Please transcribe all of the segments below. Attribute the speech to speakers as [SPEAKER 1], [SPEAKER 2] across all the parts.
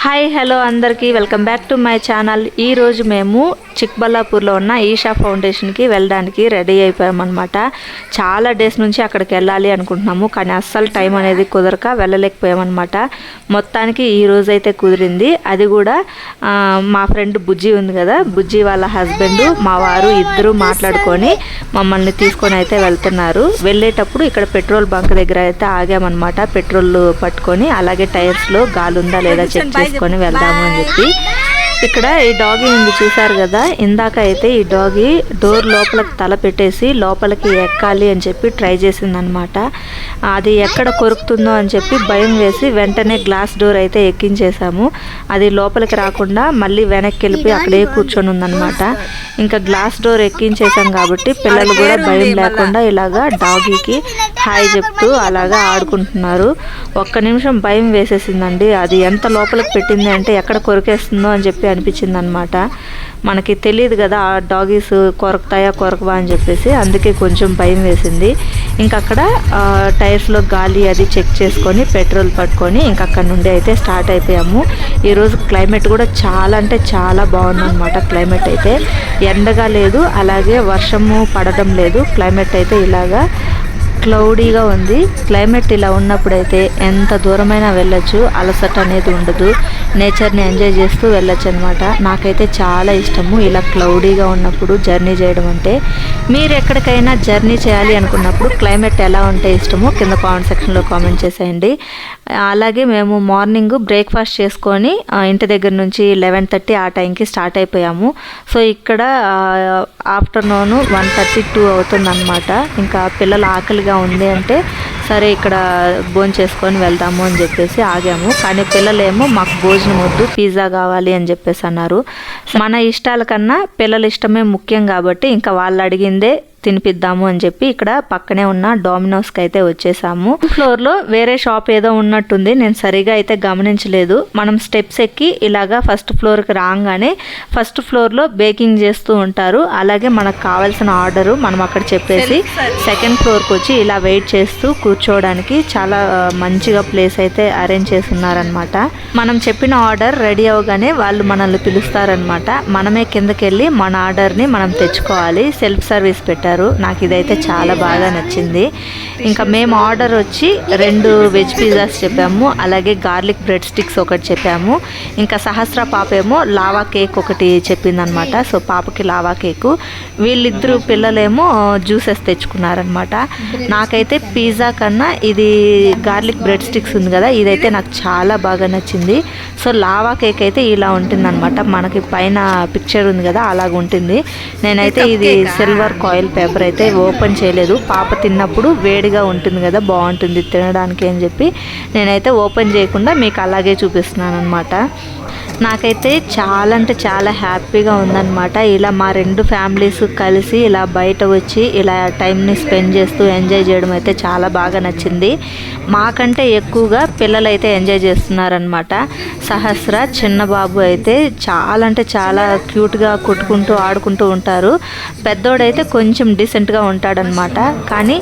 [SPEAKER 1] Hi hello అందరికీ welcome back to my channel. ఈరోజు మేము చిక్బల్లాపూర్లో ఉన్న ఈషా ఫౌండేషన్కి వెళ్ళడానికి రెడీ అయిపోయామన్నమాట. చాలా డేస్ నుంచి అక్కడికి వెళ్ళాలి అనుకుంటున్నాము, కానీ అస్సలు టైం అనేది కుదరక వెళ్ళలేకపోయామన్నమాట. మొత్తానికి ఈ రోజు అయితే కుదిరింది. అది కూడా మా ఫ్రెండ్ బుజ్జి ఉంది కదా, బుజ్జి వాళ్ళ హస్బెండ్ మా వారు ఇద్దరు మాట్లాడుకొని మమ్మల్ని తీసుకొని అయితే వెళ్తున్నారు. వెళ్ళేటప్పుడు ఇక్కడ పెట్రోల్ బంక్ దగ్గర అయితే ఆగామన్నమాట. పెట్రోల్ పట్టుకొని అలాగే టైర్స్లో గాలి ఉందా లేదా చెక్ చేసుకొని వెళ్దాము అని చెప్పి. ఇక్కడ ఈ డాగీ ఉంది చూసారు కదా, ఇందాక అయితే ఈ డాగీ డోర్ లోపలికి తల పెట్టేసి లోపలికి ఎక్కాలి అని చెప్పి ట్రై చేసిందనమాట. అది ఎక్కడ కొరుకుతుందో అని చెప్పి భయం వేసి వెంటనే గ్లాస్ డోర్ అయితే ఎక్కించేసాము. అది లోపలికి రాకుండా మళ్ళీ వెనక్కి వెళ్ళిపోయి అక్కడే కూర్చొని ఉందన్నమాట. ఇంకా గ్లాస్ డోర్ ఎక్కించేసాం కాబట్టి పిల్లలు కూడా భయం లేకుండా ఇలాగా డాగీకి హాయ్ చెప్తూ అలాగా ఆడుకుంటున్నారు. ఒక్క నిమిషం భయం వేసేసిందండి. అది ఎంత లోపలికి పెట్టింది అంటే ఎక్కడ కొరికేస్తుందో అని చెప్పి అనిపించింది అనమాట. మనకి తెలియదు కదా ఆ డాగీస్ కొరకుతాయా కొరకవా అని చెప్పేసి, అందుకే కొంచెం భయం వేసింది. ఇంక అక్కడ టైర్స్లో గాలి అది చెక్ చేసుకొని పెట్రోల్ పట్టుకొని ఇంక అక్కడ నుండి అయితే స్టార్ట్ అయిపోయాము. ఈరోజు క్లైమేట్ కూడా చాలా అంటే చాలా బాగుందన్నమాట. క్లైమేట్ అయితే ఎండగా లేదు, అలాగే వర్షము పడడం లేదు. క్లైమేట్ అయితే ఇలాగా క్లౌడీగా ఉంది. క్లైమేట్ ఇలా ఉన్నప్పుడైతే ఎంత దూరమైనా వెళ్ళొచ్చు, అలసట అనేది ఉండదు. నేచర్ని ఎంజాయ్ చేస్తూ వెళ్ళొచ్చు అనమాట. నాకైతే చాలా ఇష్టము ఇలా క్లౌడీగా ఉన్నప్పుడు జర్నీ చేయడం అంటే. మీరు ఎక్కడికైనా జర్నీ చేయాలి అనుకున్నప్పుడు క్లైమేట్ ఎలా ఉంటే ఇష్టమో కింద కామెంట్ సెక్షన్లో కామెంట్ చేసేయండి. అలాగే మేము మార్నింగ్ బ్రేక్ఫాస్ట్ చేసుకొని ఇంటి దగ్గర నుంచి 11:30 ఆ టైంకి స్టార్ట్ అయిపోయాము. సో ఇక్కడ ఆఫ్టర్నూన్ 1:32 అవుతుందన్నమాట. ఇంకా పిల్లలు ఆకలిగా ఉంది అంటే సరే ఇక్కడ భోజనం చేసుకొని వెళ్దాము అని చెప్పేసి ఆగాము. కానీ పిల్లలేమో మాకు భోజనం వద్దు, పిజ్జా కావాలి అని చెప్పేసి అన్నారు. మన ఇష్టాల కన్నా పిల్లల ఇష్టమే ముఖ్యం కాబట్టి ఇంకా వాళ్ళు అడిగిందే తినిపిద్దాము అని చెప్పి ఇక్కడ పక్కనే ఉన్న డామినోస్కి అయితే వచ్చేసాము. ఫ్లోర్లో వేరే షాప్ ఏదో ఉన్నట్టుంది, నేను సరిగా అయితే గమనించలేదు. మనం స్టెప్స్ ఎక్కి ఇలాగా ఫస్ట్ ఫ్లోర్కి రాగానే ఫస్ట్ ఫ్లోర్లో బేకింగ్ చేస్తూ ఉంటారు. అలాగే మనకు కావాల్సిన ఆర్డరు మనం అక్కడ చెప్పేసి సెకండ్ ఫ్లోర్కి వచ్చి ఇలా వెయిట్ చేస్తూ కూర్చోవడానికి చాలా మంచిగా ప్లేస్ అయితే అరేంజ్ చేస్తున్నారనమాట. మనం చెప్పిన ఆర్డర్ రెడీ అవగానే వాళ్ళు మనల్ని పిలుస్తారనమాట. మనమే కిందకి వెళ్ళి మన ఆర్డర్ని మనం తెచ్చుకోవాలి. సెల్ఫ్ సర్వీస్ పెట్టారు. నాకు ఇదైతే చాలా బాగా నచ్చింది. ఇంకా మేము ఆర్డర్ వచ్చి 2 వెజ్ పిజ్జాస్ చెప్పాము, అలాగే గార్లిక్ బ్రెడ్ స్టిక్స్ ఒకటి చెప్పాము. ఇంకా సహస్ర పాప ఏమో లావా కేక్ ఒకటి చెప్పిందనమాట. సో పాపకి లావా కేకు, వీళ్ళిద్దరు పిల్లలేమో జ్యూసెస్ తెచ్చుకున్నారనమాట. నాకైతే పిజ్జా కన్నా ఇది గార్లిక్ బ్రెడ్ స్టిక్స్ ఉంది కదా, ఇదైతే నాకు చాలా బాగా నచ్చింది. సో లావా కేక్ అయితే ఇలా ఉంటుందన్నమాట. మనకి పైన పిక్చర్ ఉంది కదా అలాగ ఉంటుంది. నేనైతే ఇది సిల్వర్ కాయిల్ పేపర్ అయితే ఓపెన్ చేయలేదు. పాప తిన్నప్పుడు వేడిగా ఉంటుంది కదా, బాగుంటుంది తినడానికి అని చెప్పి నేనైతే ఓపెన్ చేయకుండా మీకు అలాగే చూపిస్తున్నాను అనమాట. నాకైతే చాలా అంటే చాలా హ్యాపీగా ఉందన్నమాట. ఇలా మా 2 ఫ్యామిలీస్ కలిసి ఇలా బయట వచ్చి ఇలా టైంని స్పెండ్ చేస్తూ ఎంజాయ్ చేయడం అయితే చాలా బాగా నచ్చింది. మాకంటే ఎక్కువగా పిల్లలు అయితే ఎంజాయ్ చేస్తున్నారనమాట. సహస్ర చిన్న బాబు అయితే చాలా అంటే చాలా క్యూట్గా కొట్టుకుంటూ ఆడుకుంటూ ఉంటారు. పెద్దోడైతే కొంచెం డీసెంట్గా ఉంటాడనమాట. కానీ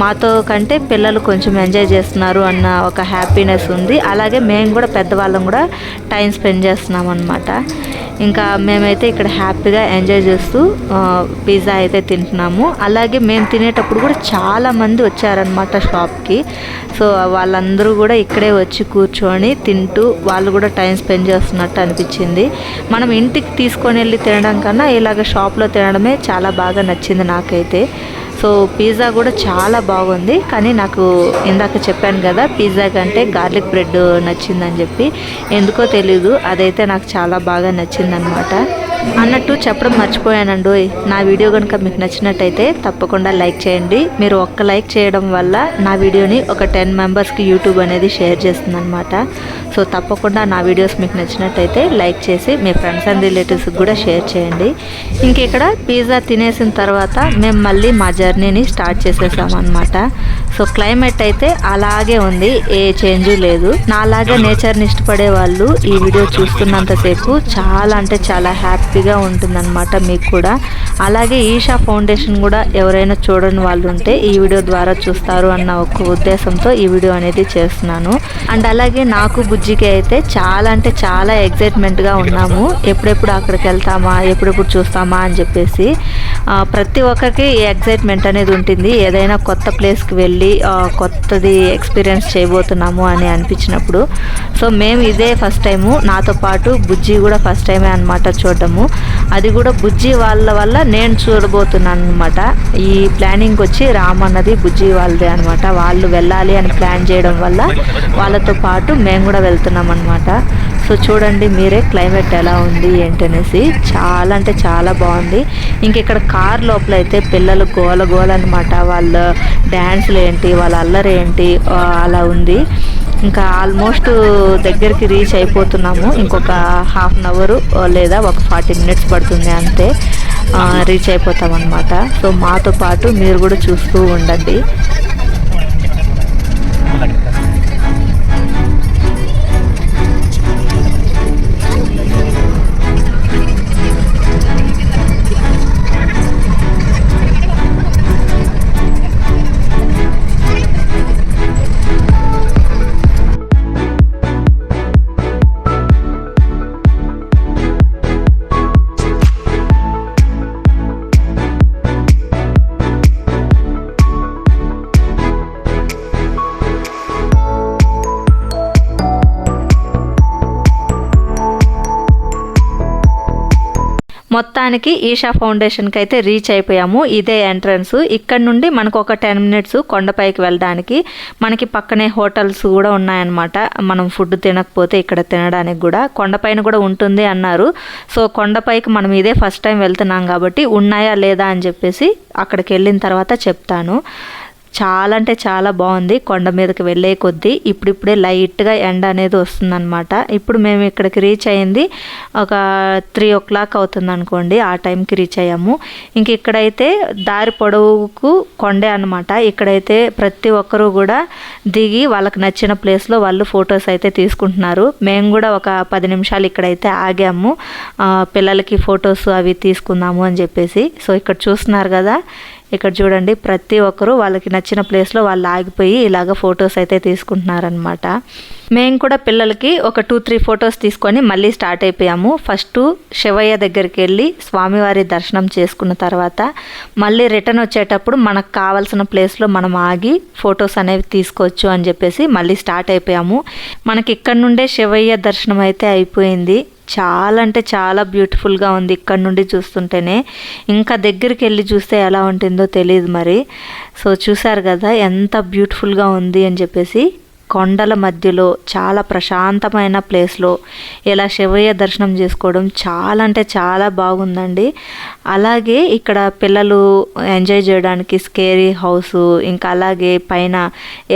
[SPEAKER 1] మాతో కంటే పిల్లలు కొంచెం ఎంజాయ్ చేస్తున్నారు అన్న ఒక హ్యాపీనెస్ ఉంది. అలాగే మేము కూడా పెద్దవాళ్ళం కూడా టైం స్పెండ్ చేస్తున్నాం అనమాట. ఇంకా మేమైతే ఇక్కడ హ్యాపీగా ఎంజాయ్ చేస్తూ పిజ్జా అయితే తింటున్నాము. అలాగే మేము తినేటప్పుడు కూడా చాలామంది వచ్చారనమాట షాప్కి. సో వాళ్ళందరూ కూడా ఇక్కడే వచ్చి కూర్చొని తింటూ వాళ్ళు కూడా టైం స్పెండ్ చేస్తున్నట్టు అనిపించింది. మనం ఇంటికి తీసుకొని వెళ్ళి తినడం కన్నా ఇలాగ షాప్లో తినడమే చాలా బాగా నచ్చింది నాకైతే. సో పిజ్జా కూడా చాలా బాగుంది. కానీ నాకు ఇందాక చెప్పాను కదా పిజ్జా కంటే గార్లిక్ బ్రెడ్ నచ్చిందని చెప్పి, ఎందుకో తెలీదు, అదైతే నాకు చాలా బాగా నచ్చిందనమాట. అన్నట్టు చెప్పడం మర్చిపోయానండి. నా వీడియో కనుక మీకు నచ్చినట్టయితే తప్పకుండా లైక్ చేయండి. మీరు ఒక్క లైక్ చేయడం వల్ల నా వీడియోని ఒక 10 మెంబర్స్కి యూట్యూబ్ అనేది షేర్ చేస్తుంది అనమాట. సో తప్పకుండా నా వీడియోస్ మీకు నచ్చినట్టయితే లైక్ చేసి మీ ఫ్రెండ్స్ అండ్ రిలేటివ్స్కి కూడా షేర్ చేయండి. ఇంక ఇక్కడ పిజ్జా తినేసిన తర్వాత మేము మళ్ళీ మా జర్నీని స్టార్ట్ చేసేసాం అనమాట. సో క్లైమేట్ అయితే అలాగే ఉంది, ఏ చేంజ్ లేదు. నాలాగే నేచర్ని ఇష్టపడే వాళ్ళు ఈ వీడియో చూస్తున్నంతసేపు చాలా అంటే చాలా హ్యాపీగా ఉంటుందన్నమాట మీకు కూడా. అలాగే ఈషా ఫౌండేషన్ కూడా ఎవరైనా చూడని వాళ్ళు ఉంటే ఈ వీడియో ద్వారా చూస్తారు అన్న ఒక ఉద్దేశంతో ఈ వీడియో అనేది చేస్తున్నాను. అండ్ అలాగే నాకు బుజ్జికి అయితే చాలా అంటే చాలా ఎగ్జైట్మెంట్గా ఉన్నాము. ఎప్పుడెప్పుడు అక్కడికి వెళ్తామా, ఎప్పుడెప్పుడు చూస్తామా అని చెప్పేసి. ప్రతి ఒక్కరికి ఈ ఎగ్జైట్మెంట్ అనేది ఉంటుంది. ఏదైనా కొత్త ప్లేస్కి వెళ్ళి కొత్తది ఎక్స్పీరియన్స్ చేయబోతున్నాము అని అనిపించినప్పుడు. సో మేము ఇదే ఫస్ట్ టైము, నాతో పాటు బుజ్జి కూడా ఫస్ట్ టైమే అనమాట చూడటము. అది కూడా బుజ్జి వాళ్ళ వల్ల నేను చూడబోతున్నాను అనమాట. ఈ ప్లానింగ్ వచ్చి రామ్ అన్నది బుజ్జి వాళ్ళదే అనమాట. వాళ్ళు వెళ్ళాలి అని ప్లాన్ చేయడం వల్ల వాళ్ళతో పాటు మేము కూడా వెళ్తున్నాం అనమాట. సో చూడండి మీరే క్లైమేట్ ఎలా ఉంది ఏంటనేసి, చాలా అంటే చాలా బాగుంది. ఇంక ఇక్కడ కార్ లోపల అయితే పిల్లలు గోల గోల అనమాట. వాళ్ళ డ్యాన్స్లు ఏంటి, వాళ్ళ అల్లరి ఏంటి అలా ఉంది. ఇంకా ఆల్మోస్ట్ దగ్గరికి రీచ్ అయిపోతున్నాము. ఇంకొక హాఫ్ అన్ అవర్ లేదా ఒక 40 minutes పడుతుంది అంతే, రీచ్ అయిపోతాం అనమాట. సో మాతో పాటు మీరు కూడా చూస్తూ ఉండండి. మొత్తానికి ఈషా ఫౌండేషన్కి అయితే రీచ్ అయిపోయాము. ఇదే ఎంట్రన్స్. ఇక్కడ నుండి మనకు ఒక 10 minutes కొండపైకి వెళ్ళడానికి. మనకి పక్కనే హోటల్స్ కూడా ఉన్నాయన్నమాట. మనం ఫుడ్ తినకపోతే ఇక్కడ తినడానికి కూడా కొండపైన కూడా ఉంటుంది అన్నారు. సో కొండపైకి మనం ఇదే ఫస్ట్ టైం వెళ్తున్నాం కాబట్టి ఉన్నాయా లేదా అని చెప్పేసి అక్కడికి వెళ్ళిన తర్వాత చెప్తాను. చాలా అంటే చాలా బాగుంది. కొండ మీదకి వెళ్ళే కొద్దీ ఇప్పుడిప్పుడే లైట్గా ఎండ అనేది వస్తుందన్నమాట. ఇప్పుడు మేము ఇక్కడికి రీచ్ అయింది ఒక 3 o'clock అవుతుంది అనుకోండి. ఆ టైంకి రీచ్ అయ్యాము. ఇంక ఇక్కడైతే దారి పొడవుకు కొండే అనమాట. ఇక్కడైతే ప్రతి ఒక్కరూ కూడా దిగి వాళ్ళకి నచ్చిన ప్లేస్లో వాళ్ళు ఫొటోస్ అయితే తీసుకుంటున్నారు. మేము కూడా ఒక 10 నిమిషాలు ఇక్కడైతే ఆగాము, పిల్లలకి ఫొటోస్ అవి తీసుకుందాము అని చెప్పేసి. సో ఇక్కడ చూస్తున్నారు కదా, ఇక్కడ చూడండి ప్రతి ఒక్కరూ వాళ్ళకి నచ్చిన ప్లేస్లో వాళ్ళు ఆగిపోయి ఇలాగ ఫొటోస్ అయితే తీసుకుంటున్నారనమాట. మేము కూడా పిల్లలకి ఒక 2-3 ఫొటోస్ తీసుకొని మళ్ళీ స్టార్ట్ అయిపోయాము. ఫస్ట్ శివయ్య దగ్గరికి వెళ్ళి స్వామివారి దర్శనం చేసుకున్న తర్వాత మళ్ళీ రిటర్న్ వచ్చేటప్పుడు మనకు కావాల్సిన ప్లేస్లో మనం ఆగి ఫొటోస్ అనేవి తీసుకోవచ్చు అని చెప్పేసి మళ్ళీ స్టార్ట్ అయిపోయాము. మనకి ఇక్కడ నుండే శివయ్య దర్శనం అయితే అయిపోయింది. చాలా అంటే చాలా బ్యూటిఫుల్గా ఉంది ఇక్కడ నుండి చూస్తుంటేనే. ఇంకా దగ్గరికి వెళ్ళి చూస్తే ఎలా ఉంటుందో తెలియదు మరి. సో చూసారు కదా ఎంత బ్యూటిఫుల్గా ఉంది అని చెప్పేసి. కొండల మధ్యలో చాలా ప్రశాంతమైన ప్లేస్లో ఇలా శివయ్య దర్శనం చేసుకోవడం చాలా అంటే చాలా బాగుందండి. అలాగే ఇక్కడ పిల్లలు ఎంజాయ్ చేయడానికి స్కేరీ హౌస్, ఇంకా అలాగే పైన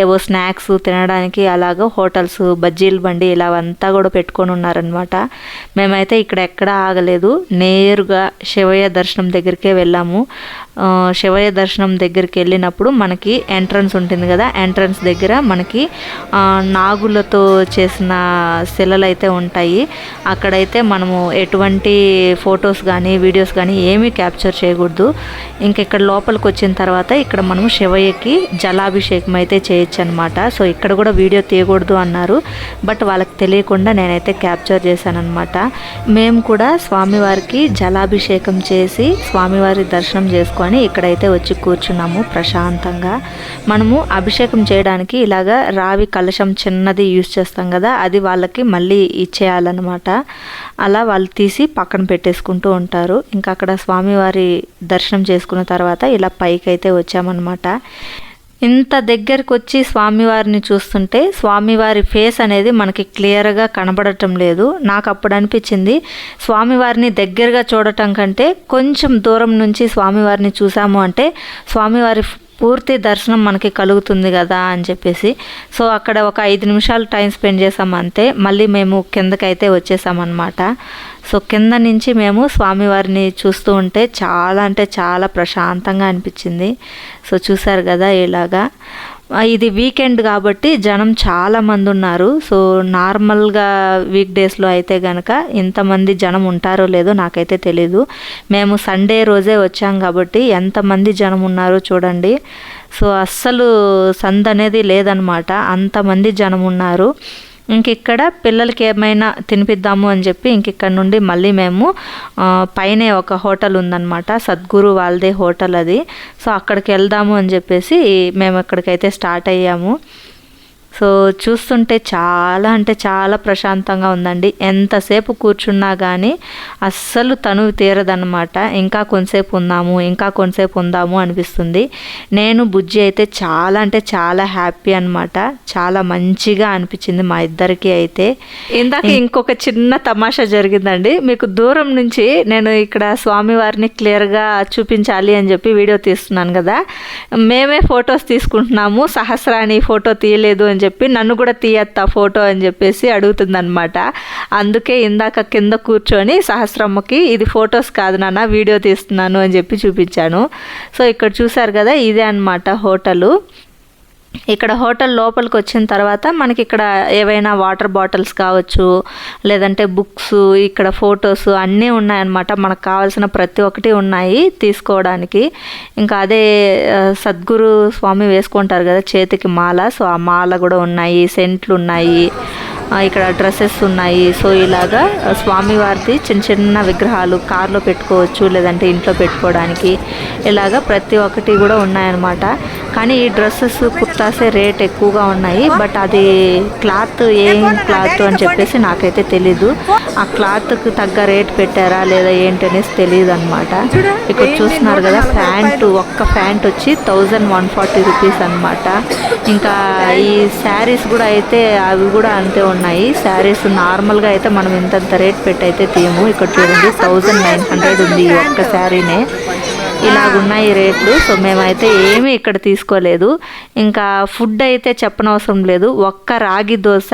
[SPEAKER 1] ఏవో స్నాక్స్ తినడానికి అలాగ హోటల్స్, బజ్జీల బండి ఇలా అంతా కూడా పెట్టుకొని ఉన్నారనమాట. మేమైతే ఇక్కడ ఎక్కడ ఆగలేదు, నేరుగా శివయ్య దర్శనం దగ్గరికే వెళ్ళాము. శివయ్య దర్శనం దగ్గరికి వెళ్ళినప్పుడు మనకి ఎంట్రన్స్ ఉంటుంది కదా, ఎంట్రన్స్ దగ్గర మనకి నాగులతో చేసిన శిలలు అయితే ఉంటాయి. అక్కడైతే మనము ఎటువంటి ఫొటోస్ కానీ వీడియోస్ కానీ ఏమీ క్యాప్చర్ చేయకూడదు. ఇంక ఇక్కడ లోపలికి వచ్చిన తర్వాత ఇక్కడ మనము శివయ్యకి జలాభిషేకం అయితే చేయొచ్చు అనమాట. సో ఇక్కడ కూడా వీడియో తీయకూడదు అన్నారు, బట్ వాళ్ళకి తెలియకుండా నేనైతే క్యాప్చర్ చేశాను అనమాట. మేము కూడా స్వామివారికి జలాభిషేకం చేసి స్వామివారి దర్శనం చేసుకొని ఇక్కడైతే వచ్చి కూర్చున్నాము ప్రశాంతంగా. మనము అభిషేకం చేయడానికి ఇలాగా రావి కలశం చిన్నది యూజ్ చేస్తాం కదా, అది వాళ్ళకి మళ్ళీ ఇచ్చేయాలన్నమాట. అలా వాళ్ళు తీసి పక్కన పెట్టేసుకుంటూ ఉంటారు. ఇంకా అక్కడ స్వామివారి దర్శనం చేసుకున్న తర్వాత ఇలా పైకి అయితే వచ్చామన్నమాట. ఇంత దగ్గరికి వచ్చి స్వామివారిని చూస్తుంటే స్వామివారి ఫేస్ అనేది మనకి క్లియర్గా కనబడటం లేదు. నాకు అప్పుడు అనిపించింది స్వామివారిని దగ్గరగా చూడటం కంటే కొంచెం దూరం నుంచి స్వామివారిని చూసాము అంటే స్వామివారి పూర్తి దర్శనం మనకి కలుగుతుంది కదా అని చెప్పేసి. సో అక్కడ ఒక 5 నిమిషాలు టైం స్పెండ్ చేసాం అంతే. మళ్ళీ మేము కిందకైతే వచ్చేసామన్నమాట. సో కింద నుంచి మేము స్వామివారిని చూస్తూ ఉంటే చాలా అంటే చాలా ప్రశాంతంగా అనిపించింది. సో చూసారు కదా ఇలాగా ఇది వీకెండ్ కాబట్టి జనం చాలా మంది ఉన్నారు. సో నార్మల్గా వీక్ డేస్లో అయితే కనుక ఇంతమంది జనం ఉంటారో లేదో నాకైతే తెలీదు. మేము సండే రోజే వచ్చాం కాబట్టి ఎంతమంది జనం ఉన్నారో చూడండి. సో అస్సలు సంద్ అనేది లేదనమాట, అంతమంది జనం ఉన్నారు. ఇక్కడ పిల్లలకి ఏమైనా తినిపిద్దాము అని చెప్పి ఇక్కడ నుండి మళ్ళీ మేము పైనే ఒక హోటల్ ఉందన్నమాట, సద్గురు వాళ్ళదే హోటల్ అది. సో అక్కడికి వెళ్దాము అని చెప్పేసి మేము అక్కడికైతే స్టార్ట్ అయ్యాము. సో చూస్తుంటే చాలా అంటే చాలా ప్రశాంతంగా ఉందండి. ఎంతసేపు కూర్చున్నా కానీ అస్సలు తనువు తీరదన్నమాట. ఇంకా కొంతసేపు ఉందాము అనిపిస్తుంది. నేను బుజ్జి అయితే చాలా అంటే చాలా హ్యాపీ అనమాట. చాలా మంచిగా అనిపించింది మా ఇద్దరికి అయితే. ఇందాక ఇంకొక చిన్న తమాషా జరిగిందండి. మీకు దూరం నుంచి నేను ఇక్కడ స్వామివారిని క్లియర్గా చూపించాలి అని చెప్పి వీడియో తీస్తున్నాను కదా, మేమే ఫొటోస్ తీసుకుంటున్నాము, సహస్రాని ఫోటో తీయలేదు అని చెప్పి నన్ను కూడా తీయత్తా ఫోటో అని చెప్పేసి అడుగుతుందనమాట. అందుకే ఇందాక కింద కూర్చొని సహస్రమ్మకి ఇది ఫొటోస్ కాదు నాన్న, వీడియో తీస్తున్నాను అని చెప్పి చూపించాను. సో ఇక్కడ చూసారు కదా, ఇదే అనమాట హోటలు. ఇక్కడ హోటల్ లోపలికి వచ్చిన తర్వాత మనకి ఇక్కడ ఏవైనా వాటర్ బాటిల్స్ కావచ్చు, లేదంటే బుక్స్, ఇక్కడ ఫొటోస్ అన్నీ ఉన్నాయన్నమాట. మనకు కావాల్సిన ప్రతి ఒక్కటి ఉన్నాయి తీసుకోవడానికి. ఇంకా అదే సద్గురు స్వామి వేసుకుంటారు కదా చేతికి మాల, సో ఆ మాల కూడా ఉన్నాయి, సెంట్లు ఉన్నాయి, ఇక్కడ డ్రెస్సెస్ ఉన్నాయి. సో ఇలాగా స్వామివారిది చిన్న చిన్న విగ్రహాలు కార్లో పెట్టుకోవచ్చు, లేదంటే ఇంట్లో పెట్టుకోవడానికి ఇలాగా ప్రతి ఒక్కటి కూడా ఉన్నాయన్నమాట. కానీ ఈ డ్రెస్సెస్ కుర్తాసే రేట్ ఎక్కువగా ఉన్నాయి. బట్ అది క్లాత్ ఏం క్లాత్ అని చెప్పేసి నాకైతే తెలీదు. ఆ క్లాత్కి తగ్గ రేట్ పెట్టారా లేదా ఏంటనేసి తెలియదు అనమాట. ఇక్కడ చూస్తున్నారు కదా, ఒక్క ప్యాంట్ వచ్చి 1140 రూపీస్ అనమాట. ఇంకా ఈ శారీస్ కూడా అయితే అవి కూడా అంతే ఉన్నాయి. శారీస్ నార్మల్గా అయితే మనం ఇంతంత రేట్ పెట్టి అయితే తీయము. ఇక్కడ చూడండి 1900 ఉంది ఈ ఒక్క శారీనే. ఇలాగున్నాయి రేట్లు. సో మేమైతే ఏమీ ఇక్కడ తీసుకోలేదు. ఇంకా ఫుడ్ అయితే చెప్పనవసరం లేదు. ఒక్క రాగి దోశ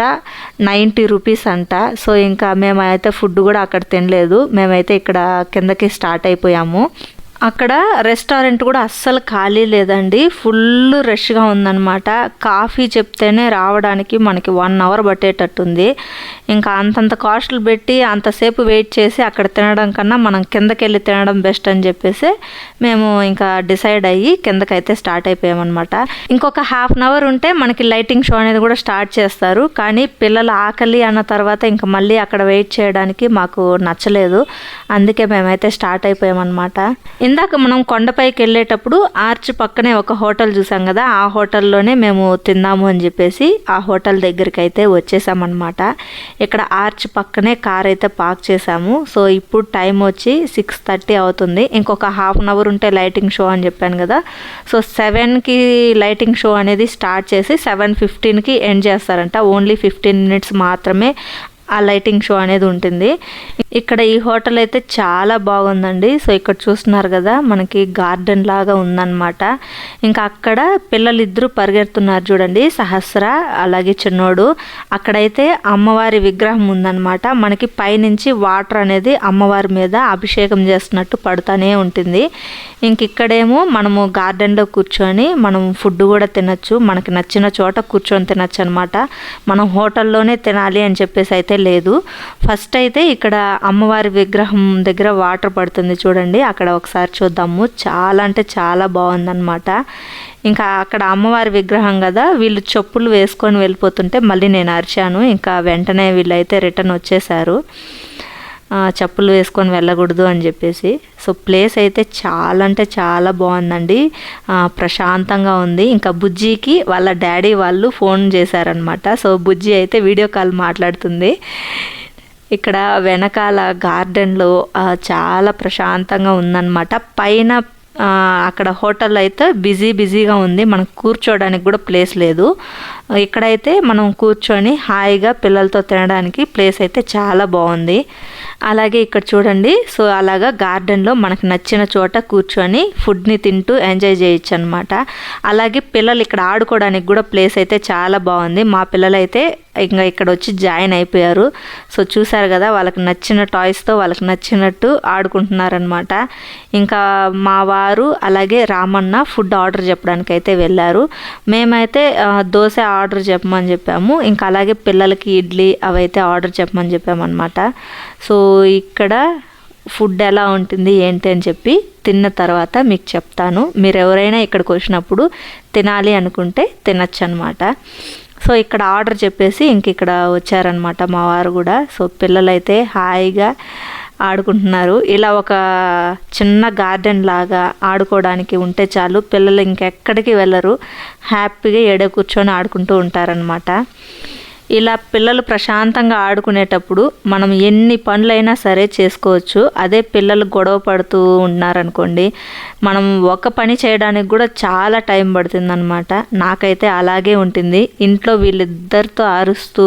[SPEAKER 1] 90 రూపీస్ అంట. సో ఇంకా మేమైతే ఫుడ్ కూడా అక్కడ తినలేదు. మేమైతే ఇక్కడ కిందకి స్టార్ట్ అయిపోయాము. అక్కడ రెస్టారెంట్ కూడా అస్సలు ఖాళీ లేదండి, ఫుల్ రష్గా ఉందన్నమాట. కాఫీ చెప్తేనే రావడానికి మనకి 1 అవర్ పట్టేటట్టుంది. ఇంకా అంతంత కాస్ట్లు పెట్టి అంతసేపు వెయిట్ చేసి అక్కడ తినడం కన్నా మనం కిందకి వెళ్ళి తినడం బెస్ట్ అని చెప్పేసి మేము ఇంకా డిసైడ్ అయ్యి కిందకైతే స్టార్ట్ అయిపోయామన్నమాట. ఇంకొక హాఫ్ అన్ అవర్ ఉంటే మనకి లైటింగ్ షో అనేది కూడా స్టార్ట్ చేస్తారు. కానీ పిల్లల ఆకలి అన్న తర్వాత ఇంకా మళ్ళీ అక్కడ వెయిట్ చేయడానికి మాకు నచ్చలేదు. అందుకే మేమైతే స్టార్ట్ అయిపోయామన్నమాట. ఇందాక మనం కొండపైకి వెళ్ళేటప్పుడు ఆర్చ్ పక్కనే ఒక హోటల్ చూసాం కదా, ఆ హోటల్లోనే మేము తిందాము అని చెప్పేసి ఆ హోటల్ దగ్గరికి అయితే వచ్చేసామన్నమాట. ఇక్కడ ఆర్చ్ పక్కనే కార్ అయితే పార్క్ చేసాము. సో ఇప్పుడు టైం వచ్చి 6:30 అవుతుంది. ఇంకొక హాఫ్ అన్ అవర్ ఉంటే లైటింగ్ షో అని చెప్పాను కదా. సో 7కి లైటింగ్ షో అనేది స్టార్ట్ చేసి 7:15కి ఎండ్ చేస్తారంట. ఓన్లీ 15 మినిట్స్ మాత్రమే ఆ లైటింగ్ షో అనేది ఉంటుంది. ఇక్కడ ఈ హోటల్ అయితే చాలా బాగుందండి. సో ఇక్కడ చూస్తున్నారు కదా, మనకి గార్డెన్ లాగా ఉందన్నమాట. ఇంకా అక్కడ పిల్లలిద్దరూ పరిగెడుతున్నారు చూడండి, సహస్ర అలాగే చిన్నోడు. అక్కడైతే అమ్మవారి విగ్రహం ఉందన్నమాట. మనకి పైనుంచి వాటర్ అనేది అమ్మవారి మీద అభిషేకం చేస్తున్నట్టు పడుతూనే ఉంటుంది. ఇంక ఇక్కడేమో మనము గార్డెన్లో కూర్చొని మనం ఫుడ్ కూడా తినచ్చు, మనకి నచ్చిన చోట కూర్చొని తినచ్చు అనమాట. మనం హోటల్లోనే తినాలి అని చెప్పేసి అయితే లేదు. ఫస్ట్ అయితే ఇక్కడ అమ్మవారి విగ్రహం దగ్గర వాటర్ పడుతుంది చూడండి, అక్కడ ఒకసారి చూద్దాము. చాలా అంటే చాలా బాగుందన్నమాట. ఇంకా అక్కడ అమ్మవారి విగ్రహం కదా, వీళ్ళు చెప్పులు వేసుకొని వెళ్ళిపోతుంటే మళ్ళీ నేను అరిచాను. ఇంకా వెంటనే వీళ్ళైతే రిటర్న్ వచ్చేసారు, చెప్పులు వేసుకొని వెళ్ళకూడదు అని చెప్పేసి. సో ప్లేస్ అయితే చాలా అంటే చాలా బాగుందండి, ప్రశాంతంగా ఉంది. ఇంకా బుజ్జికి వాళ్ళ డాడీ వాళ్ళు ఫోన్ చేశారనమాట. సో బుజ్జి అయితే వీడియో కాల్ మాట్లాడుతుంది. ఇక్కడ వెనకాల గార్డెన్లో చాలా ప్రశాంతంగా ఉందన్నమాట. పైన అక్కడ హోటల్ అయితే బిజీగా ఉంది, మనకు కూర్చోడానికి కూడా ప్లేస్ లేదు. ఇక్కడైతే మనం కూర్చొని హాయిగా పిల్లలతో తినడానికి ప్లేస్ అయితే చాలా బాగుంది. అలాగే ఇక్కడ చూడండి, సో అలాగా గార్డెన్లో మనకు నచ్చిన చోట కూర్చొని ఫుడ్ని తింటూ ఎంజాయ్ చేయొచ్చు అనమాట. అలాగే పిల్లలు ఇక్కడ ఆడుకోవడానికి కూడా ప్లేస్ అయితే చాలా బాగుంది. మా పిల్లలు అయితే ఇంకా ఇక్కడ వచ్చి జాయిన్ అయిపోయారు. సో చూసారు కదా, వాళ్ళకి నచ్చిన టాయ్స్తో వాళ్ళకి నచ్చినట్టు ఆడుకుంటున్నారనమాట. ఇంకా మా వారు అలాగే రామన్న ఫుడ్ ఆర్డర్ చెప్పడానికి అయితే వెళ్ళారు. మేమైతే దోశ ఆర్డర్ చెప్పమని చెప్పాము. ఇంకా అలాగే పిల్లలకి ఇడ్లీ అవైతే ఆర్డర్ చెప్పమని చెప్పామన్నమాట. సో ఇక్కడ ఫుడ్ ఎలా ఉంటుంది ఏంటి అని చెప్పి తిన్న తర్వాత మీకు చెప్తాను. మీరు ఎవరైనా ఇక్కడికి వచ్చినప్పుడు తినాలి అనుకుంటే తినచ్చు అనమాట. సో ఇక్కడ ఆర్డర్ చెప్పేసి ఇంక ఇక్కడ వచ్చారనమాట మా వారు కూడా. సో పిల్లలైతే హాయిగా ఆడుకుంటున్నారు. ఇలా ఒక చిన్న గార్డెన్ లాగా ఆడుకోవడానికి ఉంటే చాలు, పిల్లలు ఇంకెక్కడికి వెళ్ళరు, హ్యాపీగా ఏడే కూర్చొని ఆడుకుంటూ ఉంటారనమాట. ఇలా పిల్లలు ప్రశాంతంగా ఆడుకునేటప్పుడు మనం ఎన్ని పనులైనా సరే చేసుకోవచ్చు. అదే పిల్లలు గొడవ పడుతూ ఉన్నారనుకోండి, మనం ఒక పని చేయడానికి కూడా చాలా టైం పడుతుందన్నమాట. నాకైతే అలాగే ఉంటుంది. ఇంట్లో వీళ్ళిద్దరితో అరుస్తూ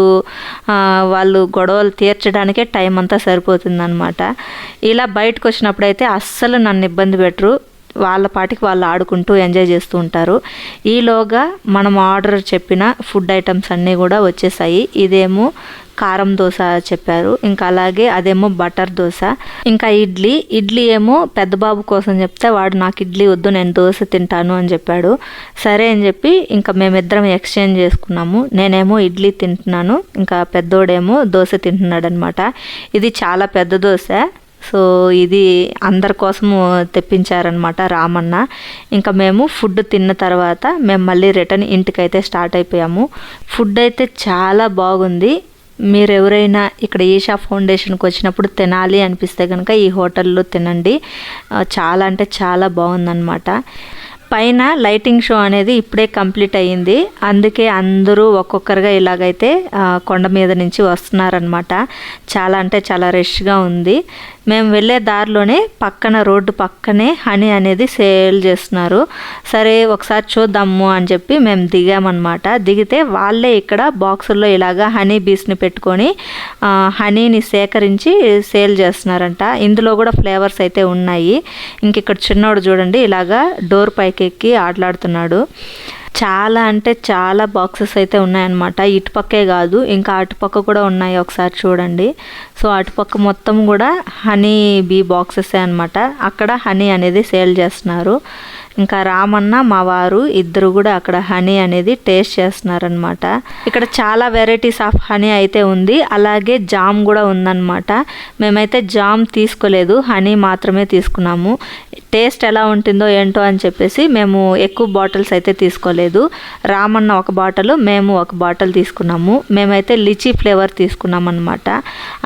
[SPEAKER 1] వాళ్ళు గొడవలు తీర్చడానికే టైం అంతా సరిపోతుందన్నమాట. ఇలా బయటకు వచ్చినప్పుడైతే అస్సలు నన్ను ఇబ్బంది పెట్టరు. వాళ్ళ పాటికి వాళ్ళు ఆడుకుంటూ ఎంజాయ్ చేస్తూ ఉంటారు. ఈలోగా మనం ఆర్డర్ చెప్పిన ఫుడ్ ఐటమ్స్ అన్నీ కూడా వచ్చేసాయి. ఇదేమో కారం దోశ చెప్పారు, ఇంకా అలాగే అదేమో బటర్ దోశ, ఇంకా ఇడ్లీ ఏమో పెద్ద బాబు కోసం చెప్తే వాడు నాకు ఇడ్లీ వద్దు, నేను దోశ తింటాను అని చెప్పాడు. సరే అని చెప్పి ఇంకా మేమిద్దరం ఎక్స్చేంజ్ చేసుకున్నాము. నేనేమో ఇడ్లీ తింటున్నాను, ఇంకా పెద్దోడేమో దోశ తింటున్నాడు అనమాట. ఇది చాలా పెద్ద దోశ. సో ఇది అందరి కోసము తెప్పించారనమాట రామన్న. ఇంకా మేము ఫుడ్ తిన్న తర్వాత మేము మళ్ళీ రిటర్న్ ఇంటికైతే స్టార్ట్ అయిపోయాము. ఫుడ్ అయితే చాలా బాగుంది. మీరు ఎవరైనా ఇక్కడ ఈషా ఫౌండేషన్కి వచ్చినప్పుడు తినాలి అనిపిస్తే కనుక ఈ హోటల్లో తినండి. చాలా అంటే చాలా బాగుందన్నమాట. పైన లైటింగ్ షో అనేది ఇప్పుడే కంప్లీట్ అయ్యింది. అందుకే అందరూ ఒక్కొక్కరుగా ఇలాగైతే కొండ మీద నుంచి వస్తున్నారనమాట. చాలా అంటే చాలా రష్గా ఉంది. మేము వెళ్ళే దారిలోనే రోడ్డు పక్కనే హనీ అనేది సేల్ చేస్తున్నారు. సరే ఒకసారి చూద్దాము అని చెప్పి మేము దిగామన్నమాట. దిగితే వాళ్ళే ఇక్కడ బాక్సుల్లో ఇలాగా హనీ బీస్ని పెట్టుకొని హనీని సేకరించి సేల్ చేస్తున్నారంట. ఇందులో కూడా ఫ్లేవర్స్ అయితే ఉన్నాయి. ఇంక ఇక్కడ చిన్నోడు చూడండి ఇలాగా డోర్ పైకి ఎక్కి ఆటలాడుతున్నాడు. చాలా అంటే చాలా బాక్సెస్ అయితే ఉన్నాయన్నమాట. ఇటుపక్కే కాదు, ఇంకా అటుపక్క కూడా ఉన్నాయి, ఒకసారి చూడండి. సో అటుపక్క మొత్తం కూడా హనీ బీ బాక్సెసే అనమాట. అక్కడ హనీ అనేది సేల్ చేస్తున్నారు. ఇంకా రామన్న మా వారు ఇద్దరు కూడా అక్కడ హనీ అనేది టేస్ట్ చేస్తున్నారనమాట. ఇక్కడ చాలా వెరైటీస్ ఆఫ్ హనీ అయితే ఉంది. అలాగే జామ్ కూడా ఉందన్నమాట. మేమైతే జామ్ తీసుకోలేదు, హనీ మాత్రమే తీసుకున్నాము. టేస్ట్ ఎలా ఉంటుందో ఏంటో అని చెప్పేసి మేము ఎక్కువ బాటిల్స్ అయితే తీసుకోలేదు. రామన్న ఒక బాటిల్, మేము ఒక బాటిల్ తీసుకున్నాము. మేమైతే లిచీ ఫ్లేవర్ తీసుకున్నాం అనమాట.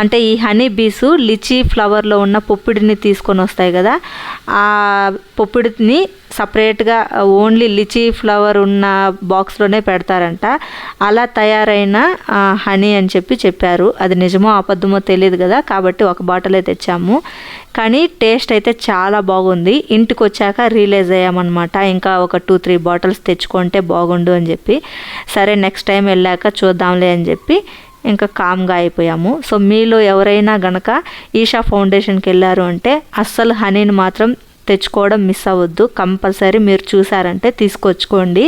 [SPEAKER 1] అంటే ఈ హనీ బీసు లిచీ ఫ్లవర్లో ఉన్న పొప్పిడిని తీసుకొని వస్తాయి కదా, ఆ పొప్పిడిని సపరేట్గా ఓన్లీ లిచీ ఫ్లవర్ ఉన్న బాక్స్లోనే పెడతారంట. అలా తయారైన హనీ అని చెప్పారు. అది నిజమో అబద్ధమో తెలియదు కదా, కాబట్టి ఒక బాటిలే తెచ్చాము. కానీ టేస్ట్ అయితే చాలా బాగుంది. ఇంటికి వచ్చాక రియలైజ్ అయ్యామన్నమాట, ఇంకా ఒక 2-3 బాటిల్స్ తెచ్చుకుంటే బాగుండు అని చెప్పి. సరే నెక్స్ట్ టైం వెళ్ళాక చూద్దాంలే అని చెప్పి ఇంకా కామ్గా అయిపోయాము. సో మీలో ఎవరైనా గనక ఈషా ఫౌండేషన్కి వెళ్ళారు అంటే అస్సలు హనీని మాత్రం తెచ్చుకోవడం మిస్ అవ్వద్దు. కంపల్సరీ మీరు చూసారంటే తీసుకొచ్చుకోండి.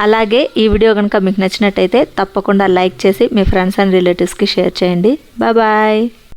[SPEAKER 1] అలాగే ఈ వీడియో కనుక మీకు నచ్చినట్టయితే తప్పకుండా లైక్ చేసి మీ ఫ్రెండ్స్ అండ్ రిలేటివ్స్కి షేర్ చేయండి. బాయ్.